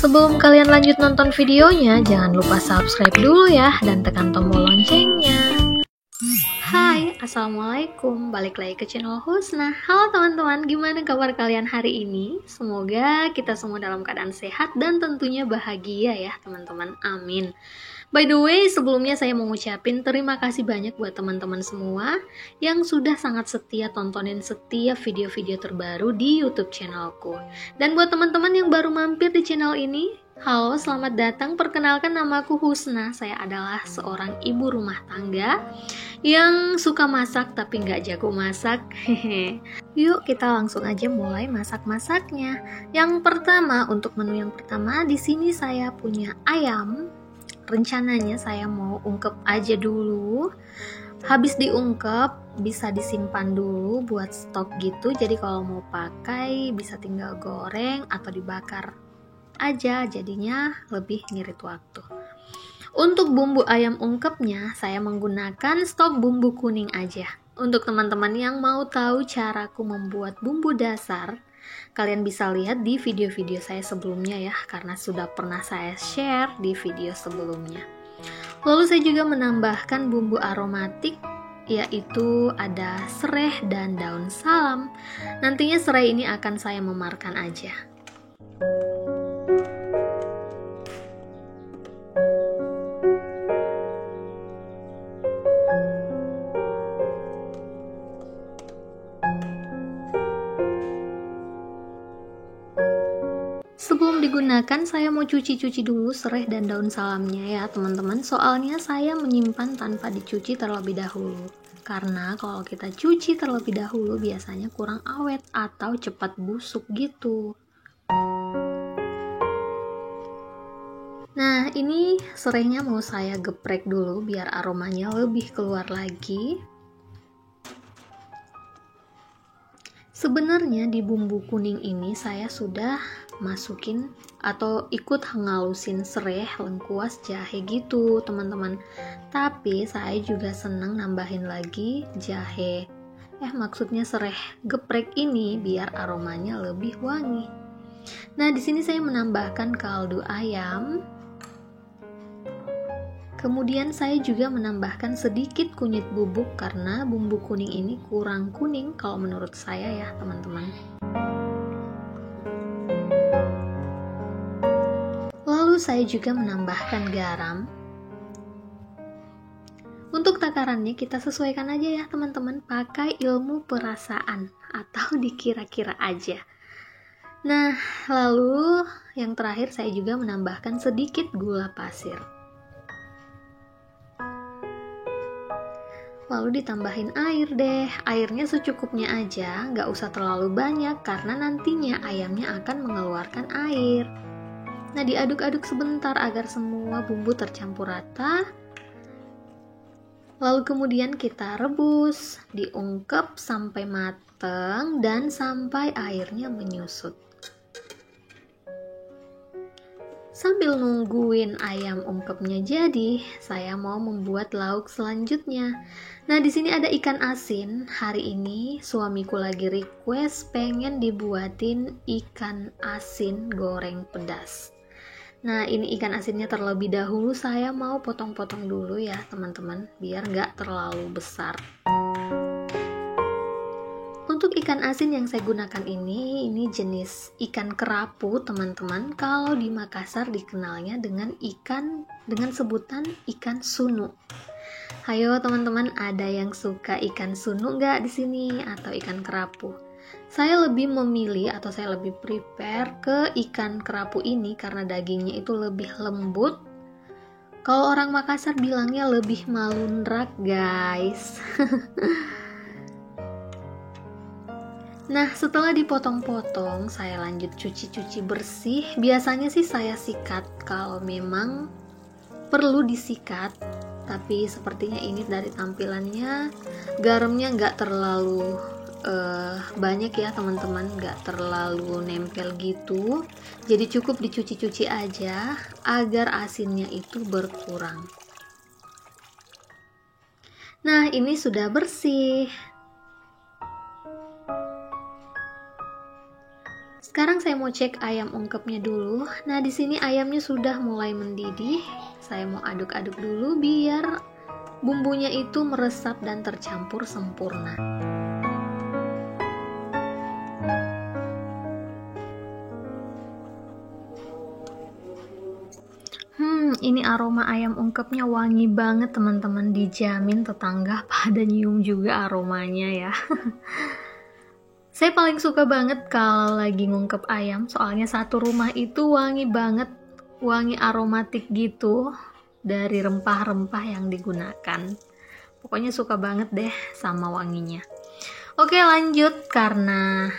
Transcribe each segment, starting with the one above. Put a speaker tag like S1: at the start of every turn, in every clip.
S1: Sebelum kalian lanjut nonton videonya, jangan lupa subscribe dulu ya dan tekan tombol loncengnya. Hai, Assalamualaikum, balik lagi ke channel Husna. Halo teman-teman, gimana kabar kalian hari ini? Semoga kita semua dalam keadaan sehat dan tentunya bahagia ya teman-teman, amin. By the way, sebelumnya saya mau ngucapin terima kasih banyak buat teman-teman semua yang sudah sangat setia tontonin setiap video-video terbaru di YouTube channelku. Dan buat teman-teman yang baru mampir di channel ini, halo, selamat datang. Perkenalkan, namaku Husna. Saya adalah seorang ibu rumah tangga yang suka masak tapi nggak jago masak. Yuk kita langsung aja mulai masak-masaknya. Yang pertama, untuk menu yang pertama, di sini saya punya ayam. Rencananya saya mau ungkep aja dulu. Habis diungkep bisa disimpan dulu buat stok gitu. Jadi kalau mau pakai bisa tinggal goreng atau dibakar aja, jadinya lebih ngirit waktu. Untuk bumbu ayam ungkepnya saya menggunakan stok bumbu kuning aja. Untuk teman-teman yang mau tahu caraku membuat bumbu dasar, kalian bisa lihat di video-video saya sebelumnya ya, karena sudah pernah saya share di video sebelumnya. Lalu saya juga menambahkan bumbu aromatik, yaitu ada serai dan daun salam. Nantinya serai ini akan saya memarkan aja. Sebelum digunakan, saya mau cuci-cuci dulu serai dan daun salamnya ya teman-teman. Soalnya saya menyimpan tanpa dicuci terlebih dahulu. Karena kalau kita cuci terlebih dahulu biasanya kurang awet atau cepat busuk gitu. Nah, ini serainya mau saya geprek dulu biar aromanya lebih keluar lagi. Sebenarnya di bumbu kuning ini saya sudah masukin atau ikut ngalusin serai, lengkuas, jahe gitu teman-teman. Tapi saya juga seneng nambahin lagi jahe. Maksudnya serai geprek ini biar aromanya lebih wangi. Nah, di sini saya menambahkan kaldu ayam. Kemudian saya juga menambahkan sedikit kunyit bubuk karena bumbu kuning ini kurang kuning kalau menurut saya ya teman-teman. Lalu saya juga menambahkan garam. Untuk takarannya kita sesuaikan aja ya teman-teman, pakai ilmu perasaan atau dikira-kira aja. Nah, lalu yang terakhir saya juga menambahkan sedikit gula pasir. Lalu ditambahin air deh, airnya secukupnya aja, nggak usah terlalu banyak karena nantinya ayamnya akan mengeluarkan air. Nah, diaduk-aduk sebentar agar semua bumbu tercampur rata. Lalu kemudian kita rebus, diungkep sampai mateng dan sampai airnya menyusut. Sambil nungguin ayam ungkepnya jadi, saya mau membuat lauk selanjutnya. Nah, di sini ada ikan asin. Hari ini suamiku lagi request pengen dibuatin ikan asin goreng pedas. Nah, ini ikan asinnya terlebih dahulu saya mau potong-potong dulu ya teman-teman, biar nggak terlalu besar. Untuk ikan asin yang saya gunakan ini jenis ikan kerapu teman-teman. Kalau di Makassar dikenalnya dengan sebutan ikan sunu. Hayo teman-teman, ada yang suka ikan sunu nggak di sini atau ikan kerapu? Saya lebih memilih atau saya lebih prepare ke ikan kerapu ini karena dagingnya itu lebih lembut. Kalau orang Makassar bilangnya lebih malunrak guys. Nah, setelah dipotong-potong, saya lanjut cuci-cuci bersih. Biasanya sih saya sikat kalau memang perlu disikat. Tapi sepertinya ini dari tampilannya garamnya nggak terlalu banyak ya teman-teman, nggak terlalu nempel gitu. Jadi cukup dicuci-cuci aja agar asinnya itu berkurang. Nah, ini sudah bersih. Sekarang saya mau cek ayam ungkepnya dulu. Nah, di sini ayamnya sudah mulai mendidih. Saya mau aduk-aduk dulu biar bumbunya itu meresap dan tercampur sempurna. Ini aroma ayam ungkepnya wangi banget teman-teman, dijamin tetangga pada nyium juga aromanya ya. Saya paling suka banget kalau lagi ngungkep ayam, soalnya satu rumah itu wangi banget, wangi aromatik gitu dari rempah-rempah yang digunakan. Pokoknya suka banget deh sama wanginya. Oke, lanjut. Karena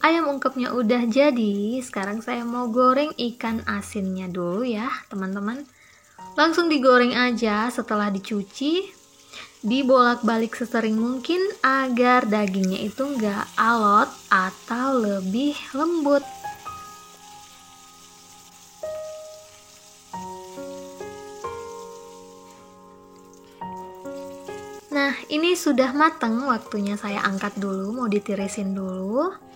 S1: ayam ungkepnya udah jadi, sekarang saya mau goreng ikan asinnya dulu ya teman-teman. Langsung digoreng aja setelah dicuci, dibolak-balik sesering mungkin agar dagingnya itu nggak alot atau lebih lembut. Nah, ini sudah mateng, waktunya saya angkat dulu, mau ditirisin dulu.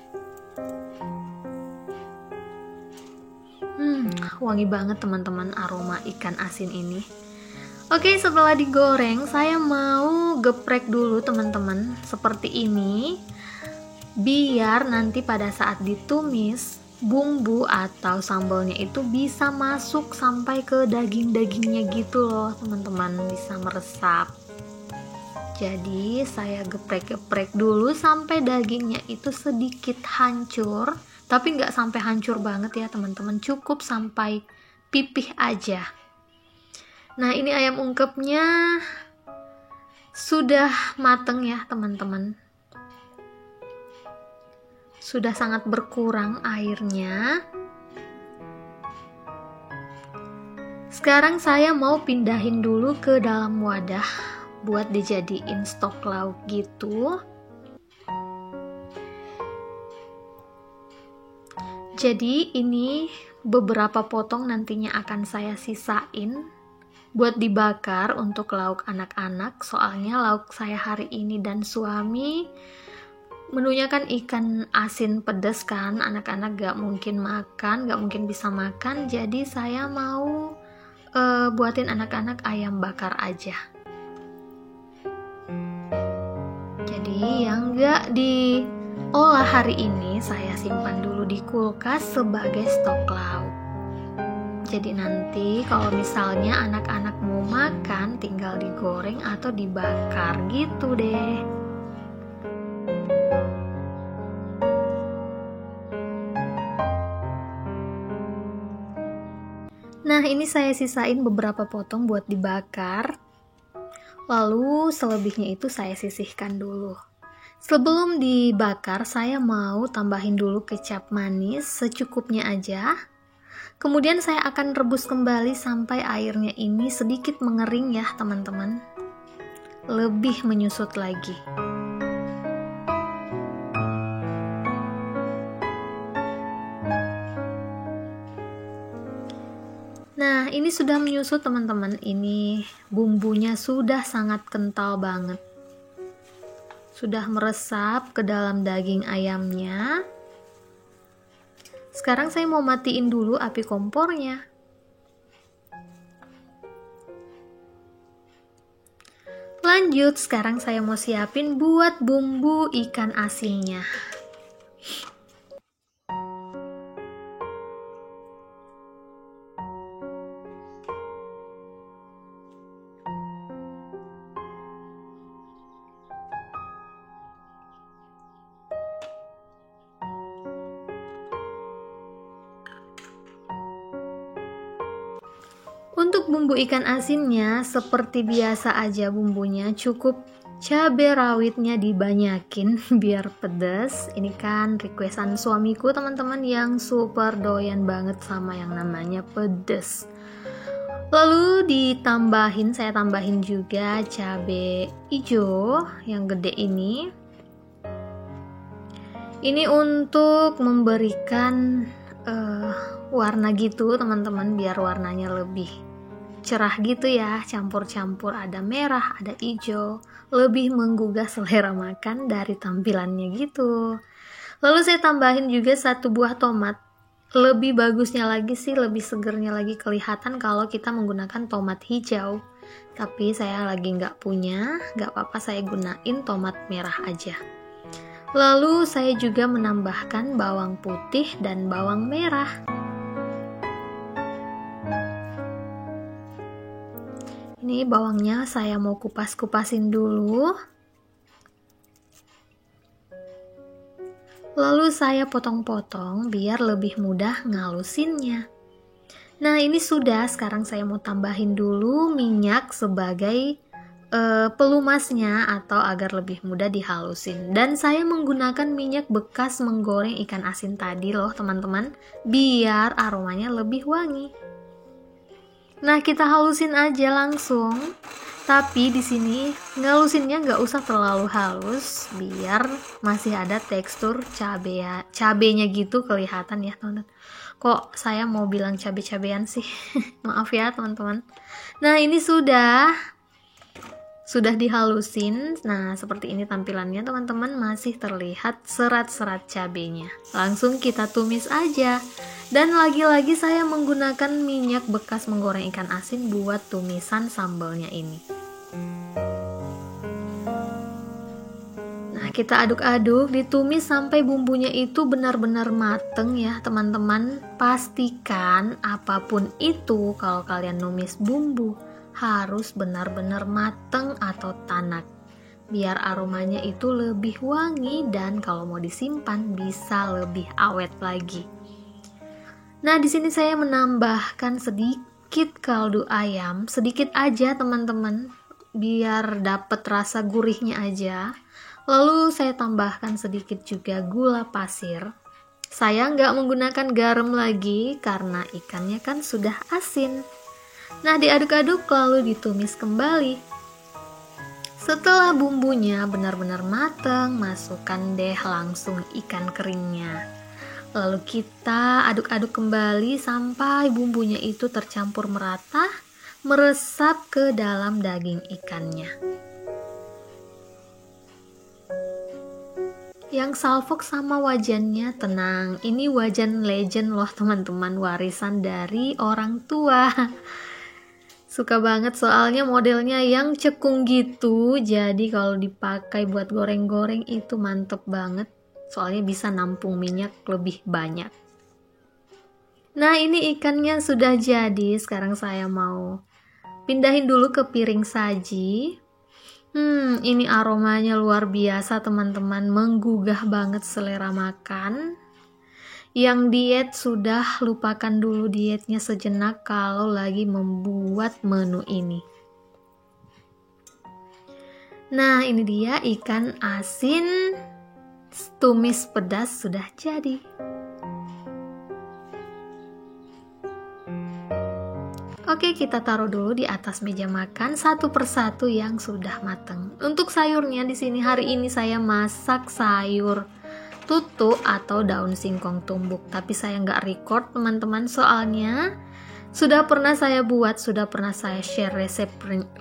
S1: Wangi banget teman-teman aroma ikan asin ini. Oke, setelah digoreng, saya mau geprek dulu teman-teman, seperti ini. Biar nanti pada saat ditumis, bumbu atau sambalnya itu bisa masuk sampai ke daging-dagingnya gitu loh teman-teman, bisa meresap. Jadi saya geprek-geprek dulu sampai dagingnya itu sedikit hancur, tapi nggak sampai hancur banget ya teman-teman, cukup sampai pipih aja. Nah, ini ayam ungkepnya sudah mateng ya teman-teman, sudah sangat berkurang airnya. Sekarang saya mau pindahin dulu ke dalam wadah buat dijadiin stok lauk gitu. Jadi ini beberapa potong nantinya akan saya sisain buat dibakar untuk lauk anak-anak. Soalnya lauk saya hari ini dan suami menunya kan ikan asin pedas kan, anak-anak gak mungkin makan, gak mungkin bisa makan. Jadi saya mau buatin anak-anak ayam bakar aja. Jadi yang gak diolah hari ini saya simpan dulu di kulkas sebagai stok lauk. Jadi nanti kalau misalnya anak-anak mau makan tinggal digoreng atau dibakar gitu deh. Nah, ini saya sisain beberapa potong buat dibakar. Lalu selebihnya itu saya sisihkan dulu. Sebelum dibakar, saya mau tambahin dulu kecap manis secukupnya aja. Kemudian saya akan rebus kembali sampai airnya ini sedikit mengering ya teman-teman. Lebih menyusut lagi. Nah, ini sudah menyusut teman-teman. Ini bumbunya sudah sangat kental banget. Sudah meresap ke dalam daging ayamnya. Sekarang saya mau matiin dulu api kompornya. Lanjut, sekarang saya mau siapin buat bumbu ikan asinnya. Untuk bumbu ikan asinnya seperti biasa aja bumbunya, cukup cabai rawitnya dibanyakin biar pedas. Ini kan requestan suamiku teman-teman yang super doyan banget sama yang namanya pedas. Lalu saya tambahin juga cabai hijau yang gede ini. Ini untuk memberikan warna gitu teman-teman, biar warnanya lebih cerah gitu ya, campur-campur, ada merah, ada hijau, lebih menggugah selera makan dari tampilannya gitu. Lalu saya tambahin juga 1 buah tomat. Lebih bagusnya lagi sih, lebih segernya lagi kelihatan kalau kita menggunakan tomat hijau. Tapi saya lagi nggak punya, nggak apa-apa, saya gunain tomat merah aja. Lalu saya juga menambahkan bawang putih dan bawang merah. Ini bawangnya saya mau kupas-kupasin dulu. Lalu saya potong-potong biar lebih mudah ngalusinnya. Nah ini sudah, sekarang saya mau tambahin dulu minyak sebagai pelumasnya atau agar lebih mudah dihalusin. Dan saya menggunakan minyak bekas menggoreng ikan asin tadi loh teman-teman, biar aromanya lebih wangi. Nah kita halusin aja langsung. Tapi di sini ngalusinnya nggak usah terlalu halus, biar masih ada tekstur cabenya gitu kelihatan ya teman-teman. Kok saya mau bilang cabe-cabean sih? Maaf ya teman-teman. Nah ini sudah dihalusin. Nah seperti ini tampilannya teman-teman, masih terlihat serat-serat cabenya. Langsung kita tumis aja. Dan lagi-lagi saya menggunakan minyak bekas menggoreng ikan asin buat tumisan sambalnya ini. Nah kita aduk-aduk, ditumis sampai bumbunya itu benar-benar mateng ya teman-teman. Pastikan apapun itu kalau kalian numis bumbu harus benar-benar mateng atau tanak, biar aromanya itu lebih wangi dan kalau mau disimpan bisa lebih awet lagi. Nah di sini saya menambahkan sedikit kaldu ayam, sedikit aja teman-teman, biar dapat rasa gurihnya aja. Lalu saya tambahkan sedikit juga gula pasir. Saya nggak menggunakan garam lagi karena ikannya kan sudah asin. Nah diaduk-aduk lalu ditumis kembali. Setelah bumbunya benar-benar matang, masukkan deh langsung ikan keringnya. Lalu kita aduk-aduk kembali sampai bumbunya itu tercampur merata, meresap ke dalam daging ikannya. Yang salfok sama wajannya, tenang, ini wajan legend loh teman-teman, warisan dari orang tua. Suka banget soalnya modelnya yang cekung gitu, jadi kalau dipakai buat goreng-goreng itu mantep banget. Soalnya bisa nampung minyak lebih banyak. Nah ini ikannya sudah jadi. Sekarang saya mau pindahin dulu ke piring saji. Ini aromanya luar biasa teman-teman, menggugah banget selera makan. Yang diet sudah lupakan dulu dietnya sejenak kalau lagi membuat menu ini. Nah ini dia ikan asin tumis pedas sudah jadi. Oke, kita taruh dulu di atas meja makan satu persatu yang sudah matang. Untuk sayurnya di sini hari ini saya masak sayur tutu atau daun singkong tumbuk. Tapi saya nggak record teman-teman, soalnya sudah pernah saya buat, sudah pernah saya share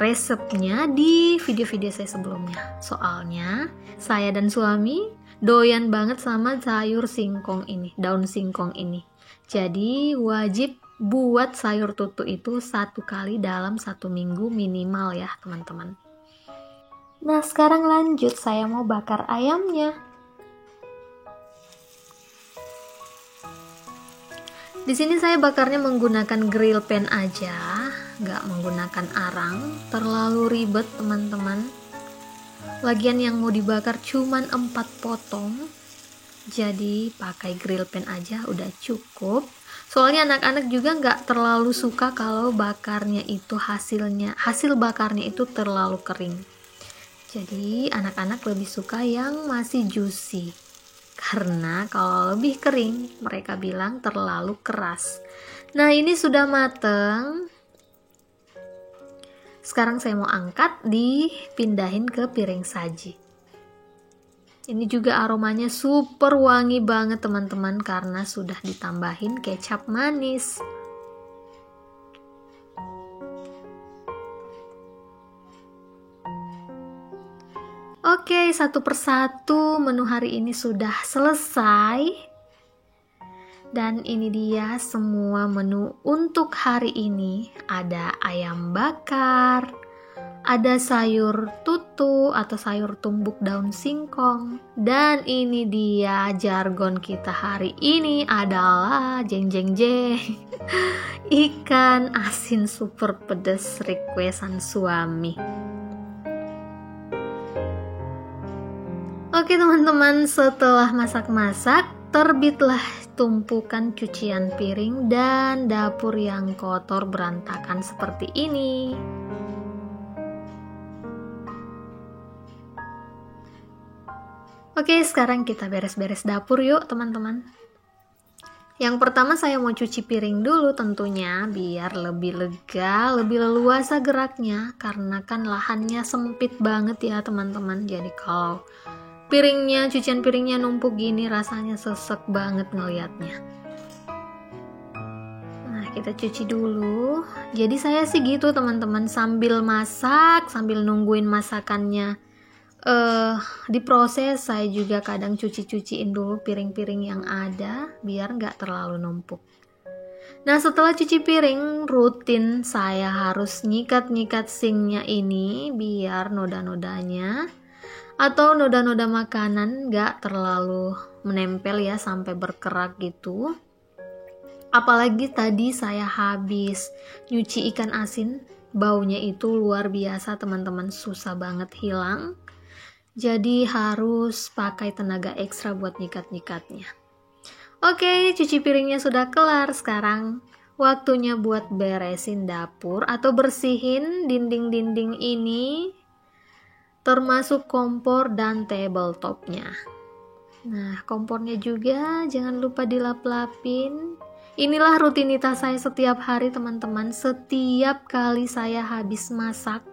S1: resepnya di video-video saya sebelumnya. Soalnya saya dan suami doyan banget sama sayur singkong ini, daun singkong ini. Jadi wajib buat sayur tutu itu 1 kali dalam 1 minggu minimal ya teman-teman. Nah sekarang lanjut, saya mau bakar ayamnya. Di sini saya bakarnya menggunakan grill pan aja, nggak menggunakan arang, terlalu ribet teman-teman. Lagian yang mau dibakar cuman 4 potong, jadi pakai grill pan aja udah cukup. Soalnya anak-anak juga nggak terlalu suka kalau bakarnya itu hasil bakarnya itu terlalu kering. Jadi anak-anak lebih suka yang masih juicy. Karena kalau lebih kering, mereka bilang terlalu keras. Nah ini sudah mateng. Sekarang saya mau angkat, dipindahin ke piring saji. Ini juga aromanya super wangi banget teman-teman, karena sudah ditambahin kecap manis. Oke, satu persatu menu hari ini sudah selesai. Dan ini dia semua menu untuk hari ini. Ada ayam bakar, ada sayur tutu atau sayur tumbuk daun singkong. Dan ini dia jargon kita hari ini adalah jeng jeng jeng. Ikan asin super pedas requestan suami. Oke teman-teman, setelah masak-masak, terbitlah tumpukan cucian piring dan dapur yang kotor berantakan seperti ini. Oke, sekarang kita beres-beres dapur yuk teman-teman. Yang pertama saya mau cuci piring dulu tentunya, biar lebih lega, lebih leluasa geraknya, karena kan lahannya sempit banget ya teman-teman. Jadi kalau cucian piringnya numpuk gini rasanya sesek banget ngeliatnya. Nah, kita cuci dulu. Jadi saya sih gitu teman-teman, sambil masak, sambil nungguin masakannya diproses, saya juga kadang cuciin dulu piring-piring yang ada biar nggak terlalu numpuk. Nah, setelah cuci piring, rutin saya harus nyikat-nyikat sinknya ini biar noda-nodanya atau noda-noda makanan gak terlalu menempel ya sampai berkerak gitu. Apalagi tadi saya habis nyuci ikan asin, baunya itu luar biasa teman-teman, susah banget hilang. Jadi harus pakai tenaga ekstra buat nyikat-nyikatnya. Oke, cuci piringnya sudah kelar. Sekarang waktunya buat beresin dapur atau bersihin dinding-dinding ini, termasuk kompor dan tabletopnya. Nah, kompornya juga jangan lupa dilap-lapin. Inilah rutinitas saya setiap hari teman-teman. Setiap kali saya habis masak,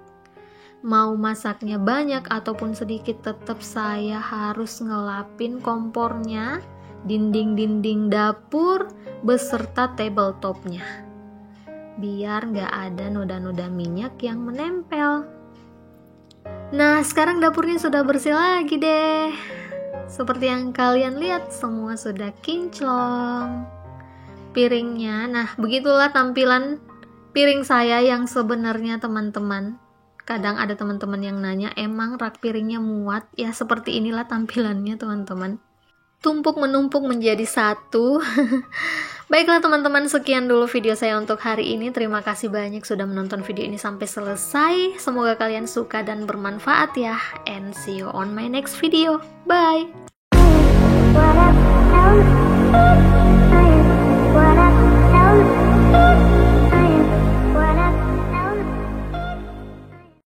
S1: mau masaknya banyak ataupun sedikit, tetap saya harus ngelapin kompornya, dinding-dinding dapur, beserta tabletopnya. Biar nggak ada noda-noda minyak yang menempel. Nah, sekarang dapurnya sudah bersih lagi deh. Seperti yang kalian lihat, semua sudah kinclong piringnya. Nah, begitulah tampilan piring saya yang sebenarnya teman-teman. Kadang ada teman-teman yang nanya, emang rak piringnya muat? Ya, seperti inilah tampilannya teman-teman. Tumpuk menumpuk menjadi satu. Baiklah teman-teman, sekian dulu video saya untuk hari ini. Terima kasih banyak sudah menonton video ini sampai selesai. Semoga kalian suka dan bermanfaat ya. And see you on my next video. Bye!